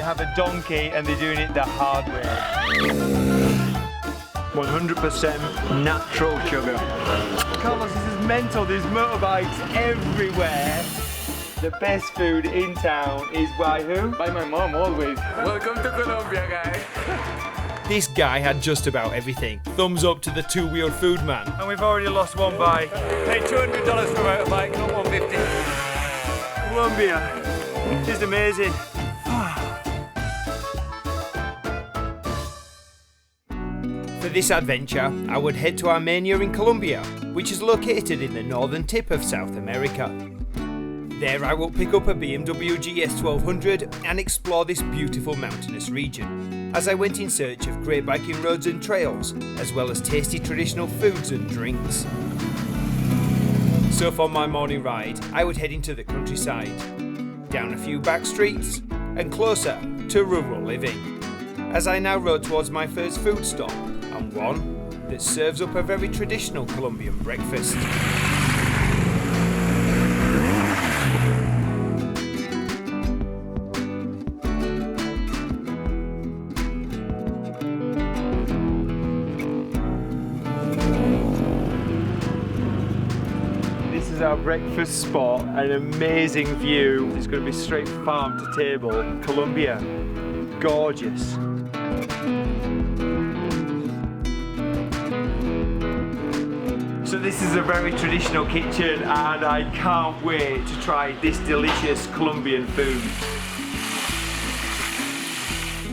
have a donkey and they're doing it the hard way. 100% natural sugar. Carlos, this is mental. There's motorbikes everywhere. The best food in town is by who? By my mom, always. Welcome to Colombia, guys. This guy had just about everything. Thumbs up to the two-wheeled food man. And we've already lost one bike. Paid $200 for a motorbike, not $150. Colombia is amazing. For this adventure, I would head to Armenia in Colombia, which is located in the northern tip of South America. There I will pick up a BMW R1200 and explore this beautiful mountainous region, as I went in search of great biking roads and trails, as well as tasty traditional foods and drinks. So for my morning ride, I would head into the countryside, down a few back streets, and closer to rural living, as I now rode towards my first food stop, and one that serves up a very traditional Colombian breakfast. Our breakfast spot, an amazing view. It's going to be straight farm to table. Colombia, gorgeous. So this is a very traditional kitchen and I can't wait to try this delicious Colombian food.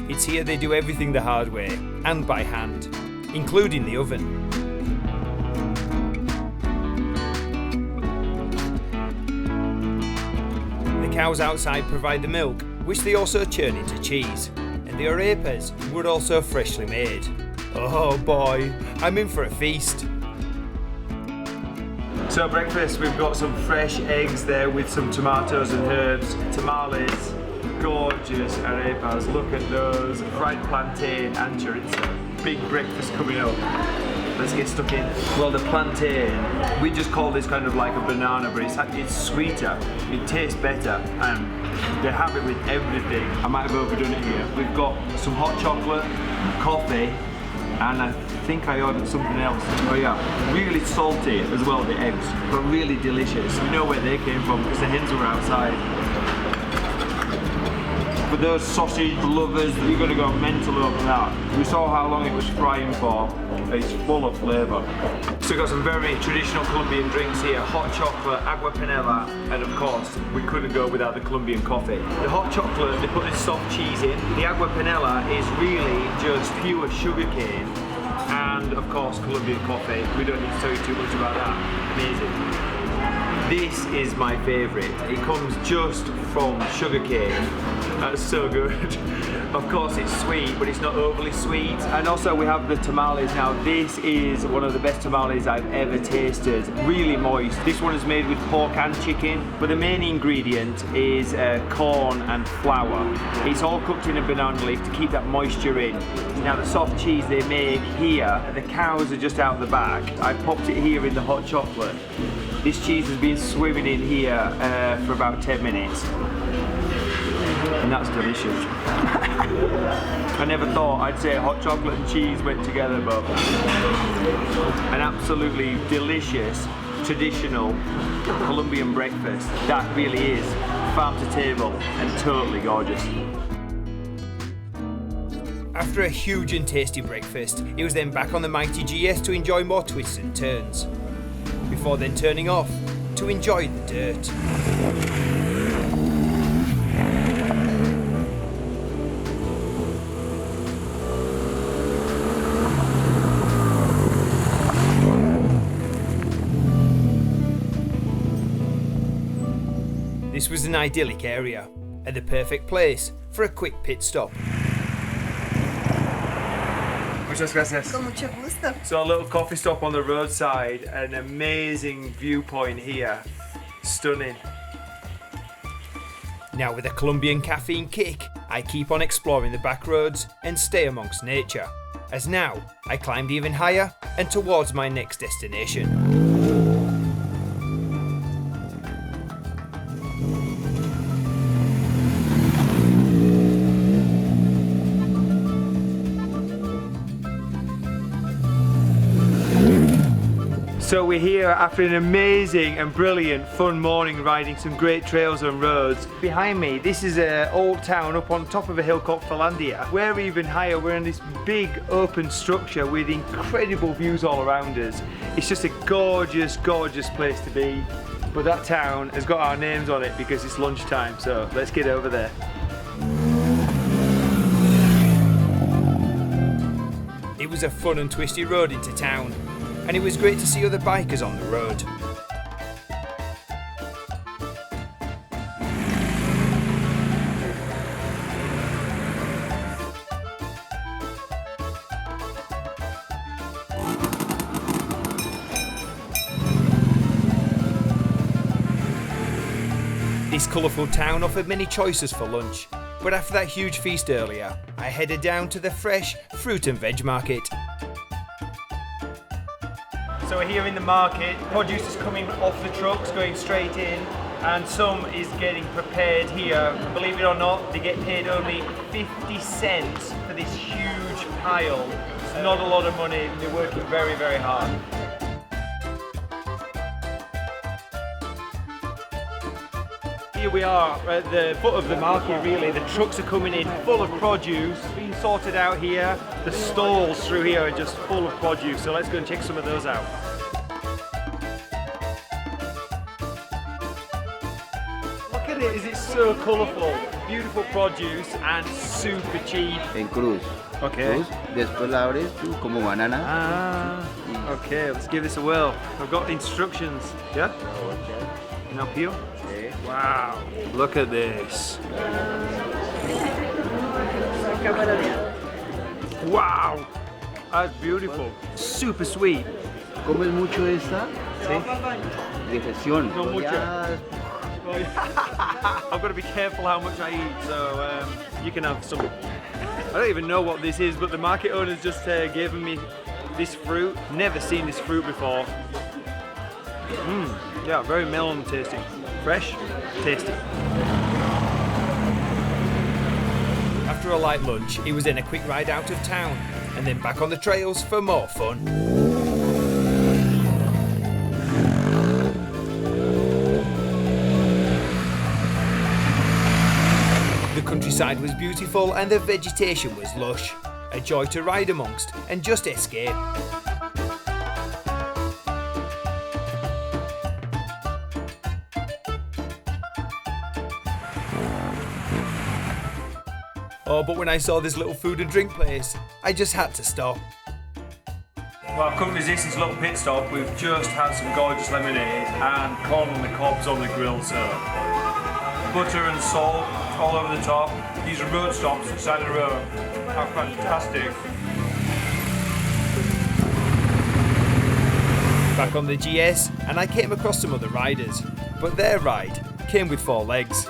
It's here they do everything the hard way and by hand, including the oven. Cows outside provide the milk, which they also churn into cheese, and the arepas were also freshly made. Oh boy, I'm in for a feast. So breakfast, we've got some fresh eggs there with some tomatoes and herbs, tamales, gorgeous arepas, look at those, fried plantain and chorizo. Big breakfast coming up. Let's get stuck in. Well, the plantain, we just call this kind of like a banana, but it's sweeter, it tastes better, and they have it with everything. I might have overdone it here. We've got some hot chocolate, coffee, and I think I ordered something else. Oh yeah, really salty as well, the eggs, but really delicious. We know where they came from because the hens were outside. For those sausage lovers, you're going to go mental over that. We saw how long it was frying for. It's full of flavour. So we've got some very traditional Colombian drinks here. Hot chocolate, agua panela, and of course, we couldn't go without the Colombian coffee. The hot chocolate, they put this soft cheese in. The agua panela is really just pure sugar cane. And of course, Colombian coffee. We don't need to tell you too much about that. Amazing. This is my favourite. It comes just from sugarcane. That's so good. Of course it's sweet, but it's not overly sweet. And also we have the tamales now. This is one of the best tamales I've ever tasted. Really moist. This one is made with pork and chicken, but the main ingredient is corn and flour. It's all cooked in a banana leaf to keep that moisture in. Now the soft cheese they make here, the cows are just out the back. I popped it here in the hot chocolate. This cheese has been swimming in here for about 10 minutes. And that's delicious. I never thought I'd say hot chocolate and cheese went together, but an absolutely delicious, traditional Colombian breakfast. That really is farm to table and totally gorgeous. After a huge and tasty breakfast, it was then back on the mighty GS to enjoy more twists and turns, before then turning off to enjoy the dirt. This was an idyllic area, and the perfect place for a quick pit stop. Muchas gracias. Con mucho gusto. So a little coffee stop on the roadside, an amazing viewpoint here. Stunning. Now with a Colombian caffeine kick, I keep on exploring the back roads and stay amongst nature, as now I climbed even higher and towards my next destination. So we're here after an amazing and brilliant fun morning riding some great trails and roads. Behind me, this is an old town up on top of a hill called Finlandia. We're even higher, we're in this big open structure with incredible views all around us. It's just a gorgeous, gorgeous place to be. But that town has got our names on it because it's lunchtime, so let's get over there. It was a fun and twisty road into town, and it was great to see other bikers on the road. This colourful town offered many choices for lunch, but after that huge feast earlier, I headed down to the fresh fruit and veg market. So we're here in the market, produce is coming off the trucks, going straight in, and some is getting prepared here. Believe it or not, they get paid only 50 cents for this huge pile. It's not a lot of money, they're working very, very hard. Here we are at the foot of the market really. The trucks are coming in full of produce, being sorted out here. The stalls through here are just full of produce, so let's go and check some of those out. Look at it, is it so colourful? Beautiful produce and super cheap. En cruz. Okay. Cruz. Después la abres tú como banana. Ah, okay, let's give this a whirl. I've got instructions. Yeah? Now peel. Okay. Wow, look at this. Wow, that's beautiful. Super sweet. ¿Comes mucho esta? Sí. Digestión. No mucho. Ya. I've got to be careful how much I eat, so you can have some. I don't even know what this is, but the market owners just given me this fruit. Never seen this fruit before. Yeah, very melon tasting. Fresh, tasty. After a light lunch, it was then a quick ride out of town, and then back on the trails for more fun. The countryside was beautiful and the vegetation was lush. A joy to ride amongst and just escape. Oh, but when I saw this little food and drink place, I just had to stop. Well, I couldn't resist this little pit stop. We've just had some gorgeous lemonade and corn on the cobs on the grill, so butter and salt all over the top. These are road stops side of the road. How fantastic. Back on the GS, and I came across some other riders, but their ride came with 4 legs.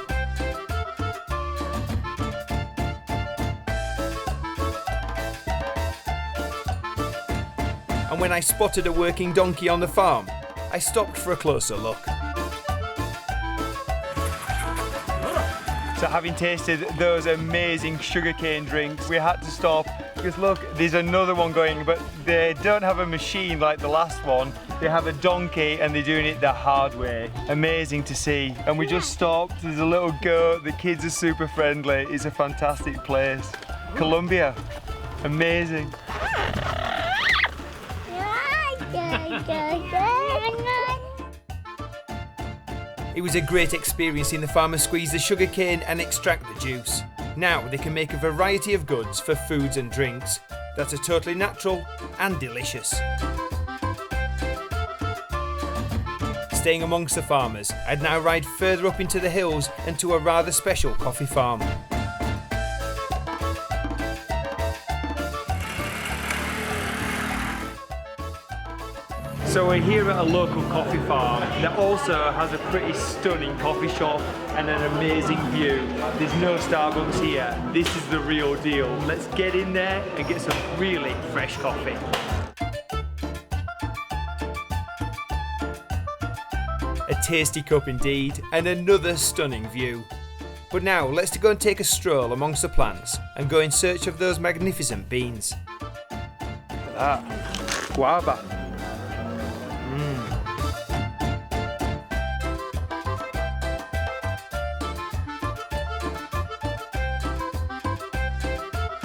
And when I spotted a working donkey on the farm, I stopped for a closer look. So having tasted those amazing sugarcane drinks, we had to stop because look, there's another one going, but they don't have a machine like the last one. They have a donkey and they're doing it the hard way. Amazing to see. And we just stopped, there's a little goat, the kids are super friendly. It's a fantastic place. Colombia, amazing. It was a great experience seeing the farmers squeeze the sugarcane and extract the juice. Now they can make a variety of goods for foods and drinks that are totally natural and delicious. Staying amongst the farmers, I'd now ride further up into the hills and to a rather special coffee farm. So we're here at a local coffee farm that also has a pretty stunning coffee shop and an amazing view. There's no Starbucks here. This is the real deal. Let's get in there and get some really fresh coffee. A tasty cup indeed, and another stunning view. But now let's go and take a stroll amongst the plants and go in search of those magnificent beans. Look at that, guava.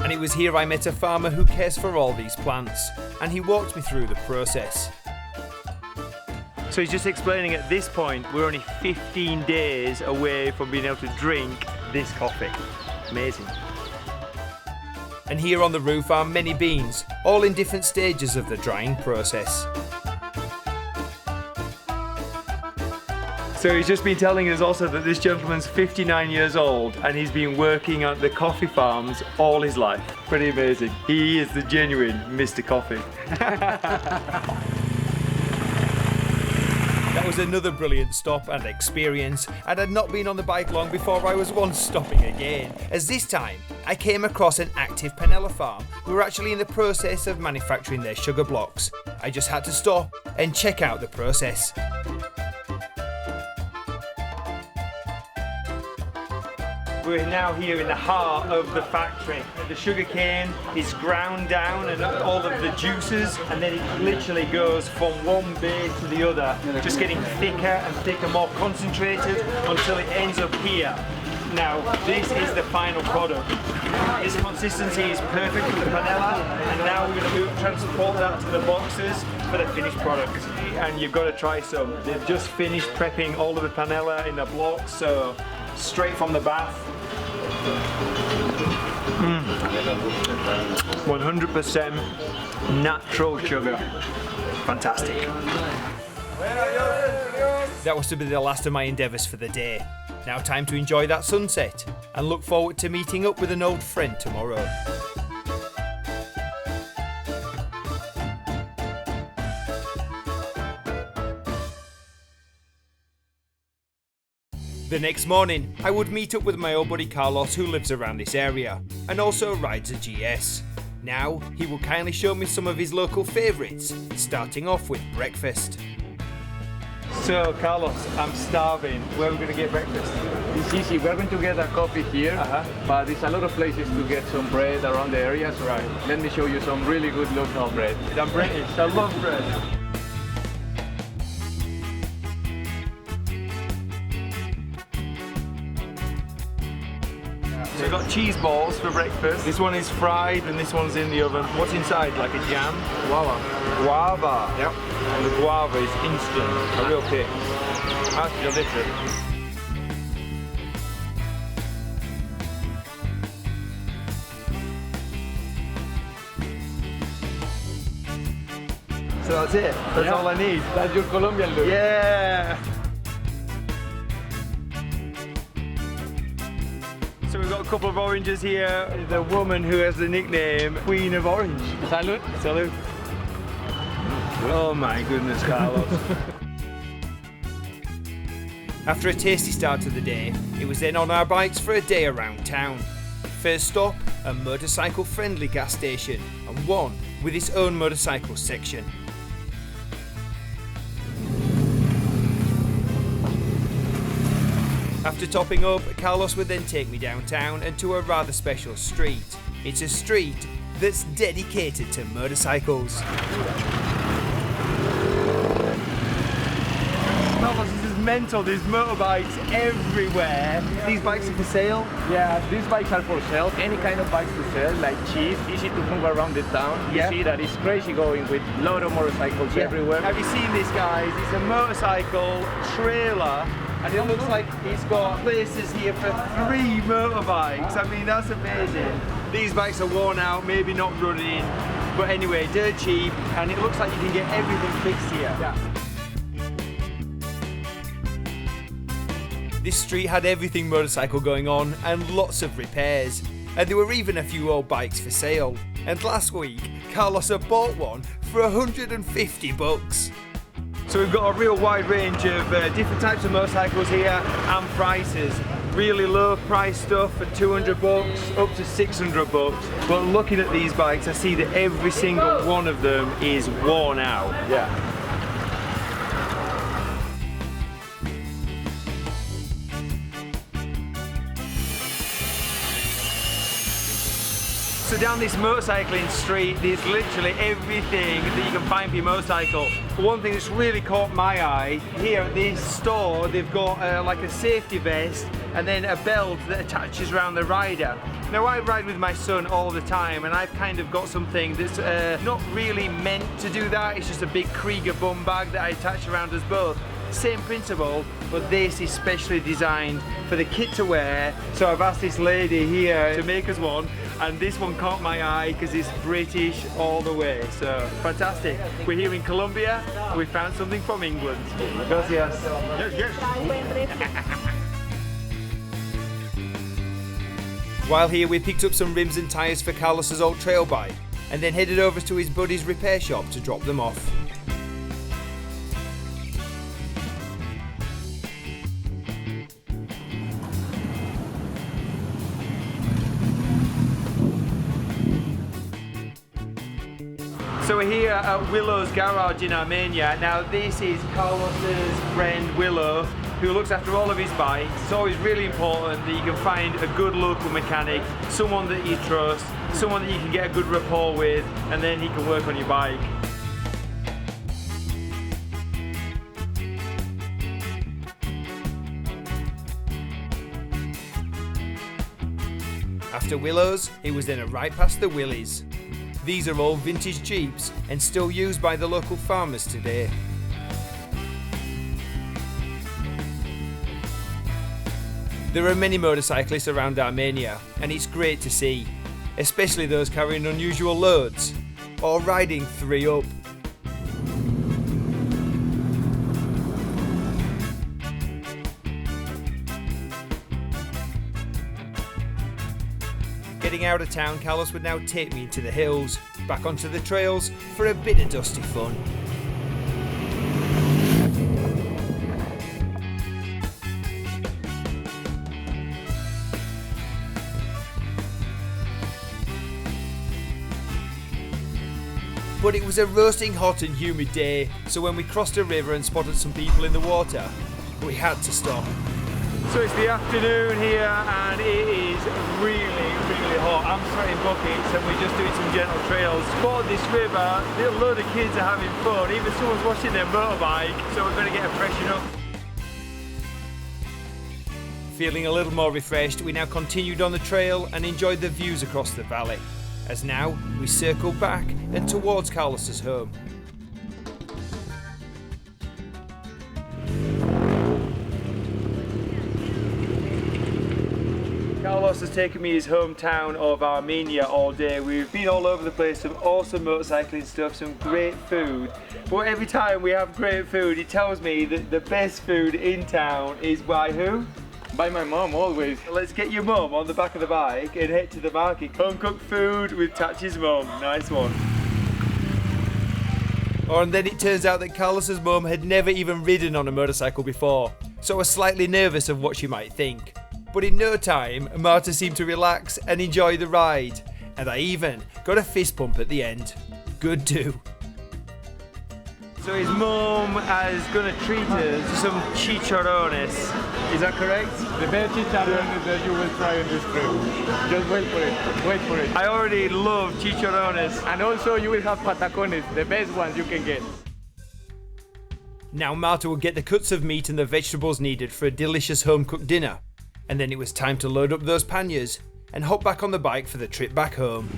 And it was here I met a farmer who cares for all these plants, and he walked me through the process. So he's just explaining at this point we're only 15 days away from being able to drink this coffee. Amazing. And here on the roof are many beans, all in different stages of the drying process. So he's just been telling us also that this gentleman's 59 years old and he's been working at the coffee farms all his life. Pretty amazing. He is the genuine Mr. Coffee. That was another brilliant stop and experience, and I'd not been on the bike long before I was once stopping again, as this time I came across an active panela farm who were actually in the process of manufacturing their sugar blocks. I just had to stop and check out the process. We're now here in the heart of the factory. The sugar cane is ground down and all of the juices, and then it literally goes from one bay to the other, just getting thicker and thicker, more concentrated until it ends up here. Now, this is the final product. This consistency is perfect for the panela, and now we're going to transport that to the boxes for the finished product. And you've got to try some. They've just finished prepping all of the panela in the blocks, so straight from the bath. 100% natural sugar. Fantastic. That was to be the last of my endeavours for the day. Now time to enjoy that sunset and look forward to meeting up with an old friend tomorrow. The next morning, I would meet up with my old buddy Carlos, who lives around this area and also rides a GS. Now, he will kindly show me some of his local favourites, starting off with breakfast. So, Carlos, I'm starving. Where are we going to get breakfast? It's easy. We're going to get a coffee here, but there's a lot of places to get some bread around the area. So let me show you some really good local bread. I'm British. I love bread. So we've got cheese balls for breakfast. This one is fried and this one's in the oven. What's inside? Like a jam? Guava. Guava. Yep. And the guava is instant. A real kick. That's delicious. So that's it. That's all I need. That's your Colombian look. Yeah. So we've got a couple of oranges here. The woman who has the nickname Queen of Orange. Salud. Salud. Oh my goodness, Carlos. After a tasty start to the day, it was then on our bikes for a day around town. First stop, a motorcycle-friendly gas station, and one with its own motorcycle section. After topping up, Carlos would then take me downtown and to a rather special street. It's a street that's dedicated to motorcycles. Carlos, this is mental. There's motorbikes everywhere. These bikes are for sale? Yeah, these bikes are for sale. Any kind of bikes to sell, like cheap, easy to move around the town. Yeah. You see that it's crazy going with a lot of motorcycles everywhere. Have you seen this, guys? It's a motorcycle trailer. And it looks like he's got places here for 3 motorbikes. I mean, that's amazing. These bikes are worn out, maybe not running, but anyway, dirt cheap, and it looks like you can get everything fixed here. Yeah. This street had everything motorcycle going on and lots of repairs. And there were even a few old bikes for sale. And last week, Carlos had bought one for $150. So we've got a real wide range of different types of motorcycles here and prices. Really low price stuff for $200 up to $600. But looking at these bikes, I see that every single one of them is worn out. Yeah. So So down this motorcycling street, there's literally everything that you can find for your motorcycle. But one thing that's really caught my eye, here at this store, they've got like a safety vest and then a belt that attaches around the rider. Now I ride with my son all the time and I've kind of got something that's not really meant to do that. It's just a big Krieger bum bag that I attach around us both. Same principle, but this is specially designed for the kid to wear. So I've asked this lady here to make us one, and this one caught my eye because it's British all the way. So fantastic. We're here in Colombia and we found something from England. Gracias. Yes. While here we picked up some rims and tyres for Carlos's old trail bike and then headed over to his buddy's repair shop to drop them off. So we're here at Willows garage in Armenia. Now this is Carlos's friend Willow, who looks after all of his bikes. It's always really important that you can find a good local mechanic, someone that you trust, someone that you can get a good rapport with, and then he can work on your bike. After Willows, it was then a ride past the Willies. These are all vintage Jeeps and still used by the local farmers today. There are many motorcyclists around Armenia and it's great to see, especially those carrying unusual loads or riding 3 up. Getting out of town, Carlos would now take me into the hills, back onto the trails for a bit of dusty fun. But it was a roasting hot and humid day, so when we crossed a river and spotted some people in the water, we had to stop. So it's the afternoon here and it is really hot. I'm sweating buckets and we're just doing some gentle trails. Spotted this river, a load of kids are having fun, even someone's washing their motorbike, so we're going to get a freshen up. Feeling a little more refreshed, we now continued on the trail and enjoyed the views across the valley, as now we circle back and towards Carlos's home. Carlos has taken me his hometown of Armenia all day. We've been all over the place, some awesome motorcycling stuff, some great food. But every time we have great food, he tells me that the best food in town is by who? By my mom, always. Let's get your mum on the back of the bike and head to the market. Home cooked food with Tachi's mum. Nice one. Oh, and then it turns out that Carlos's mum had never even ridden on a motorcycle before, so I was slightly nervous of what she might think. But in no time, Marta seemed to relax and enjoy the ride, and I even got a fist pump at the end. Good do. So his mum is going to treat us to some chicharrones. Is that correct? The best chicharrones that you will try on this trip. Just wait for it. Wait for it. I already love chicharrones. And also you will have patacones, the best ones you can get. Now Marta would get the cuts of meat and the vegetables needed for a delicious home-cooked dinner. And then it was time to load up those panniers and hop back on the bike for the trip back home.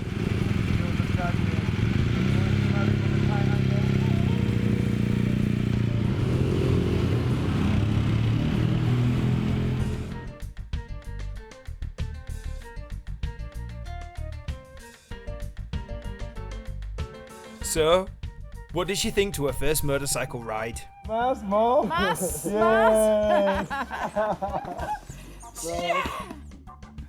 So, what did she think to her first motorcycle ride? Mas, Mom. Mas.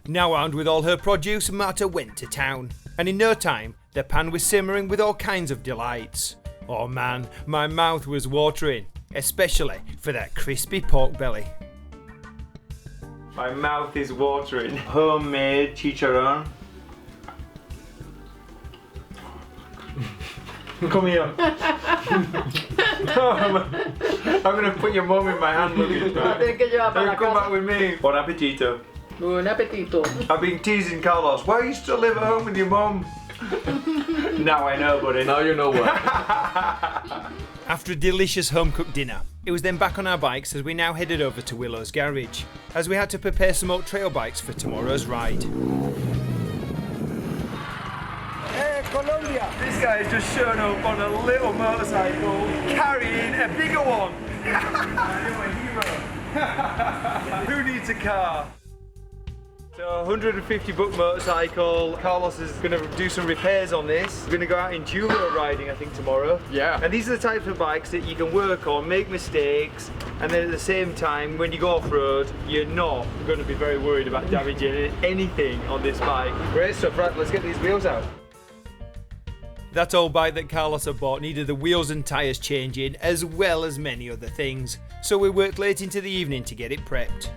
Now armed with all her produce, Marta went to town, and in no time, the pan was simmering with all kinds of delights. Oh man, my mouth was watering, especially for that crispy pork belly. My mouth is watering. Homemade chicharron. Come here. I'm gonna put your mum in my hand. Look at that. Come back with me. Bon appetito. Buon appetito. I've been teasing Carlos. Why you still live at home with your mum? Now I know, buddy. Now you know what. After a delicious home-cooked dinner, it was then back on our bikes as we now headed over to Willows garage, as we had to prepare some old trail bikes for tomorrow's ride. Hey, Colombia! This guy has just shown up on a little motorcycle, carrying a bigger one. Who needs a car? So 150 buck motorcycle. Carlos is going to do some repairs on this. We're going to go out enduro riding I think tomorrow. Yeah. And these are the types of bikes that you can work on, make mistakes, and then at the same time when you go off-road you're not going to be very worried about damaging anything on this bike. Great stuff, right, let's get these wheels out. That old bike that Carlos had bought needed the wheels and tyres changing as well as many other things, so we worked late into the evening to get it prepped.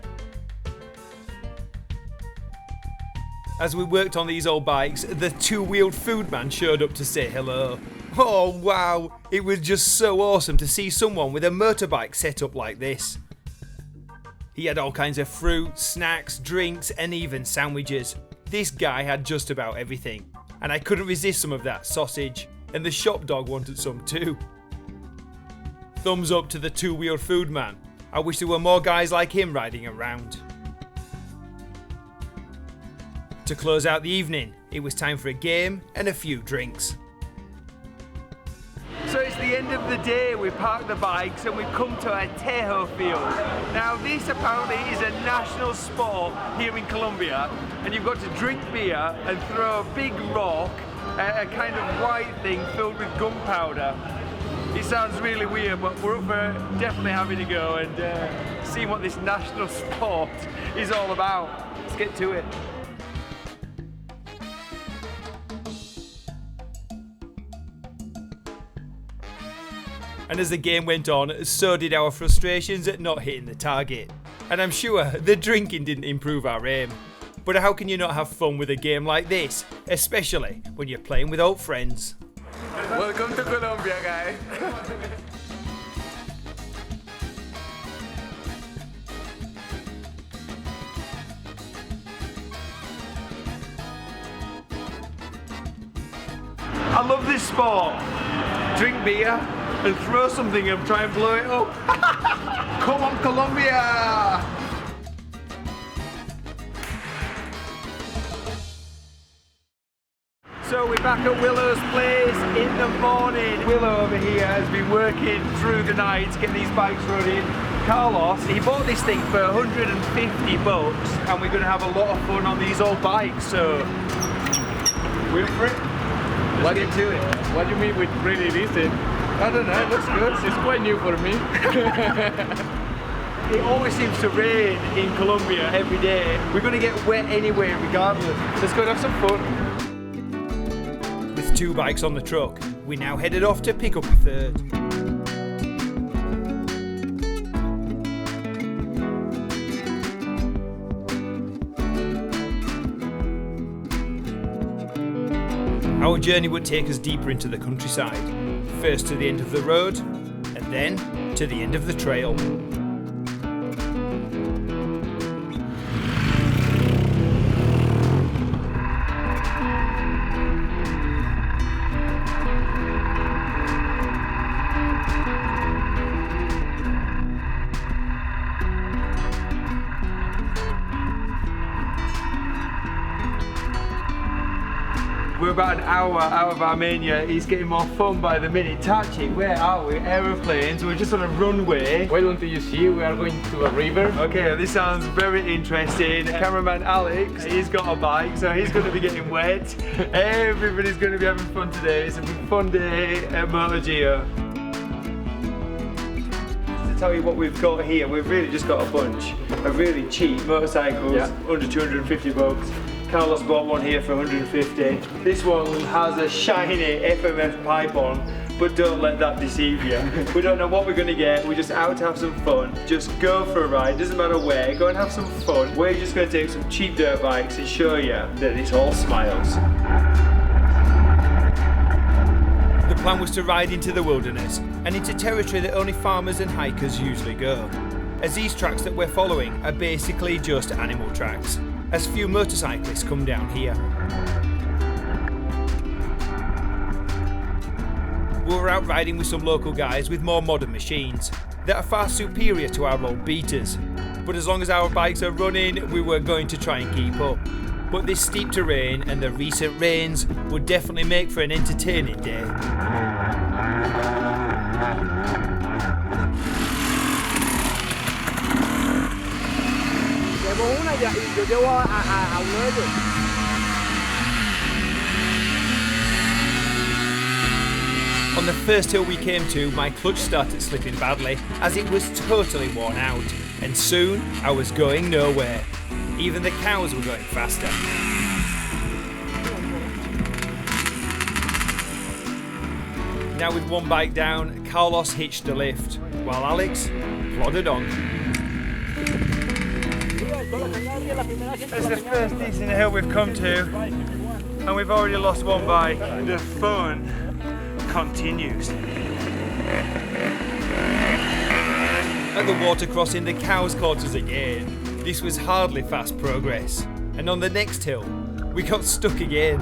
As we worked on these old bikes, the two-wheeled food man showed up to say hello. Oh wow, it was just so awesome to see someone with a motorbike set up like this. He had all kinds of fruit, snacks, drinks and even sandwiches. This guy had just about everything, and I couldn't resist some of that sausage, and the shop dog wanted some too. Thumbs up to the two-wheeled food man. I wish there were more guys like him riding around. To close out the evening, it was time for a game and a few drinks. So it's the end of the day, we parked the bikes and we've come to a Tejo field. Now this apparently is a national sport here in Colombia, and you've got to drink beer and throw a big rock, a kind of white thing filled with gunpowder. It sounds really weird, but we're up for definitely having a go and seeing what this national sport is all about. Let's get to it. And as the game went on, so did our frustrations at not hitting the target. And I'm sure the drinking didn't improve our aim. But how can you not have fun with a game like this, especially when you're playing with old friends? Welcome to Colombia, guys. I love this sport. Drink beer and throw something and try and blow it up. Come on, Colombia! So we're back at Willow's place in the morning. Willow over here has been working through the night to get these bikes running. Carlos, he bought this thing for 150 bucks and we're going to have a lot of fun on these old bikes, so we're for it. Let's get to it. What do you mean with really decent? I don't know, it looks good. It's quite new for me. It always seems to rain in Colombia every day. We're going to get wet anyway regardless. Let's go and have some fun. With two bikes on the truck, we now headed off to pick up a third. Our journey would take us deeper into the countryside, first to the end of the road, and then to the end of the trail. We're about an hour out of Armenia. It's getting more fun by the minute. Tachi, where are we? Aeroplanes. We're just on a runway. Wait until you see we are going to a river. Okay, this sounds very interesting. Cameraman Alex, he's got a bike, so he's going to be getting wet. Everybody's going to be having fun today. It's a fun day at MotoGeo. To tell you what we've got here, we've really just got a bunch of really cheap motorcycles, under 250 bucks. Carlos bought one here for 150. This one has a shiny FMF pipe on, but don't let that deceive you. We don't know what we're going to get, we're just out to have some fun. Just go for a ride, doesn't matter where, go and have some fun. We're just going to take some cheap dirt bikes and show you that it's all smiles. The plan was to ride into the wilderness and into territory that only farmers and hikers usually go. as these tracks that we're following are basically just animal tracks, as few motorcyclists come down here. We were out riding with some local guys with more modern machines that are far superior to our old beaters, but as long as our bikes are running, we were going to try and keep up. But this steep terrain and the recent rains would definitely make for an entertaining day. On the first hill we came to, my clutch started slipping badly as it was totally worn out, and soon I was going nowhere. Even the cows were going faster. Now with one bike down, Carlos hitched the lift, while Alex plodded on. It's the first decent hill we've come to, and we've already lost one bike. The fun continues. At the water crossing, the cows caught us again. This was hardly fast progress, and on the next hill, we got stuck again.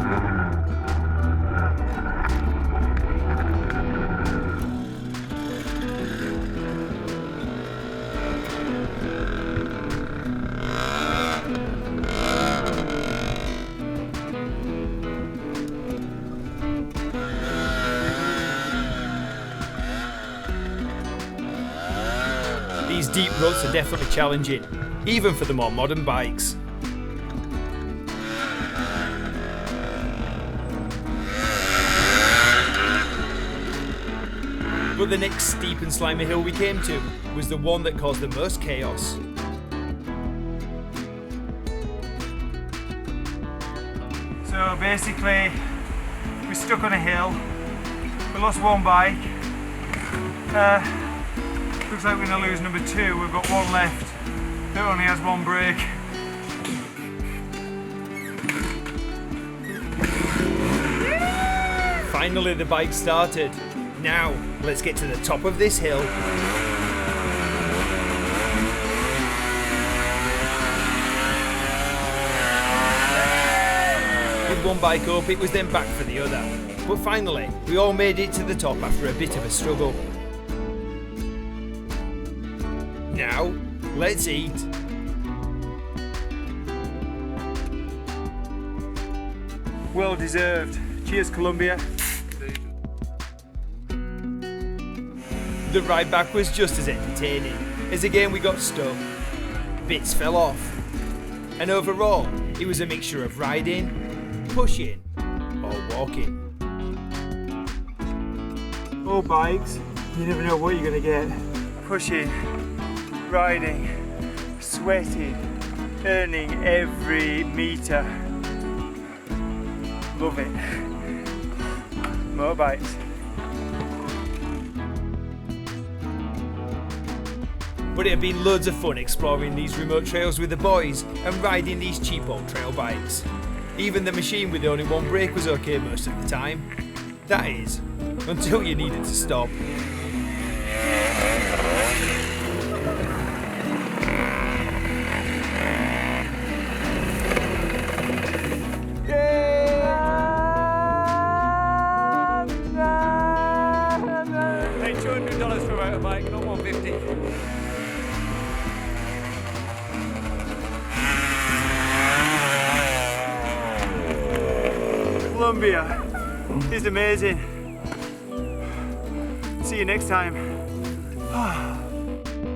These deep ruts are definitely challenging, even for the more modern bikes. But the next steep and slimy hill we came to was the one that caused the most chaos. So basically, we're stuck on a hill. We lost one bike. Looks like we're going to lose number 2. We've got one left that only has one brake. Finally the bike started. Now, let's get to the top of this hill. With one bike up, it was then back for the other. But finally, we all made it to the top after a bit of a struggle. Now, let's eat. Well deserved. Cheers, Colombia. The ride back was just as entertaining, as again we got stuck. Bits fell off. And overall, it was a mixture of riding, pushing, or walking. All bikes, you never know what you're going to get. Pushing, riding, sweating, earning every metre. Love it. Motorbikes. But it had been loads of fun exploring these remote trails with the boys and riding these cheap old trail bikes. Even the machine with only one brake was okay most of the time. That is, until you needed to stop. Hey, $200 for a motorbike, not $150. Colombia is amazing. See you next time.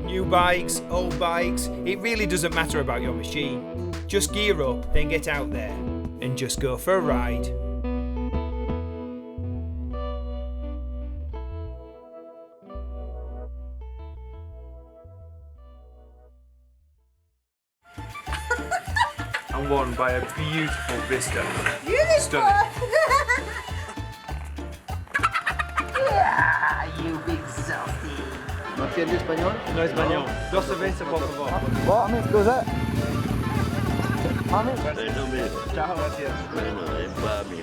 New bikes, old bikes, it really doesn't matter about your machine. Just gear up, then get out there, and just go for a ride. I'm won by a beautiful vista. Stunning. You big softy. ¿No entiende español? No español. Dos cervezas, por favor. Mami, scusa. Mami. Chao, gracias. Bueno, es para mí.